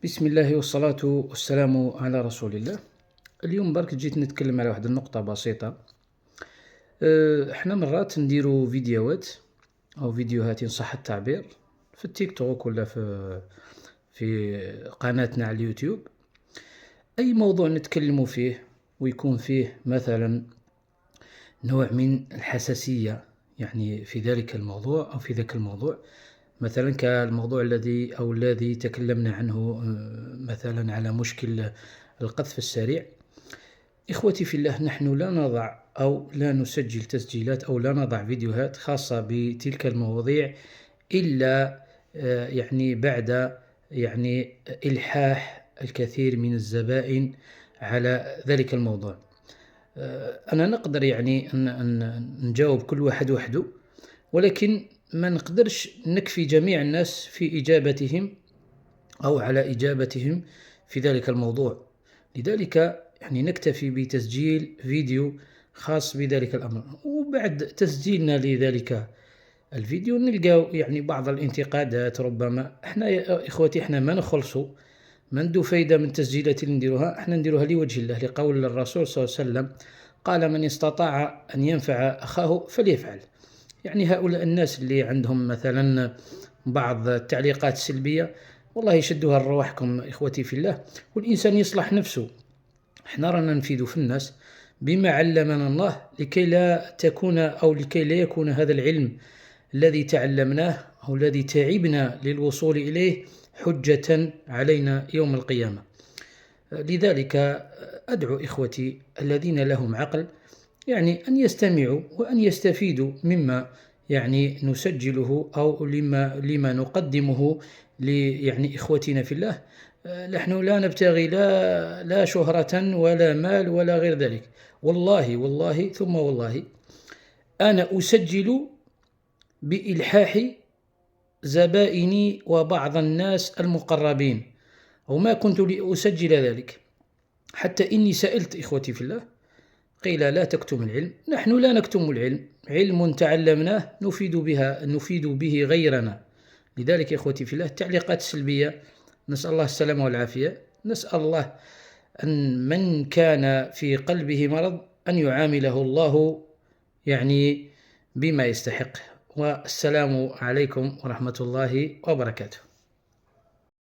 بسم الله والصلاة والسلام على رسول الله. اليوم برك جيت نتكلم على واحد النقطة بسيطة. احنا مرات نديرو فيديوهات أو فيديوهات إن صح التعبير في التيك توك ولا في قناتنا على اليوتيوب. أي موضوع نتكلمو فيه ويكون فيه مثلا نوع من الحساسية يعني في ذلك الموضوع أو في ذاك الموضوع، مثلا كالموضوع الذي تكلمنا عنه مثلا على مشكل القذف السريع. إخوتي في الله، نحن لا نضع أو لا نسجل تسجيلات أو لا نضع فيديوهات خاصة بتلك المواضيع إلا يعني بعد يعني إلحاح الكثير من الزبائن على ذلك الموضوع. أنا نقدر يعني أن نجاوب كل واحد وحده، ولكن ما نقدرش نكفي جميع الناس في إجابتهم أو على إجابتهم في ذلك الموضوع. لذلك يعني نكتفي بتسجيل فيديو خاص بذلك الأمر، وبعد تسجيلنا لذلك الفيديو نلقى يعني بعض الانتقادات. ربما احنا يا إخوتي احنا ما نخلصوا، ما ندو فايدة من التسجيلات اللي نديروها، احنا نديروها لوجه الله، لقول الرسول صلى الله عليه وسلم قال: من استطاع أن ينفع أخاه فليفعل. يعني هؤلاء الناس اللي عندهم مثلا بعض التعليقات السلبية، والله شدوها لرواحكم إخوتي في الله، والإنسان يصلح نفسه. احنا رانا نفيد في الناس بما علمنا الله، لكي لا يكون هذا العلم الذي تعلمناه أو الذي تعبنا للوصول إليه حجة علينا يوم القيامة. لذلك أدعو إخوتي الذين لهم عقل يعني أن يستمعوا وأن يستفيدوا مما يعني نسجله أو لما نقدمه يعني إخوتنا في الله. نحن لا نبتغي لا شهرة ولا مال ولا غير ذلك. والله ثم والله أنا أسجل بإلحاح زبائني وبعض الناس المقربين، وما كنت لأسجل ذلك، حتى إني سألت إخوتي في الله قيل لا تكتم العلم. نحن لا نكتم العلم، علم تعلمناه نفيد به غيرنا. لذلك إخوتي في الله التعليقات السلبية نسأل الله السلامة والعافية. نسأل الله أن من كان في قلبه مرض أن يعامله الله يعني بما يستحق. والسلام عليكم ورحمة الله وبركاته.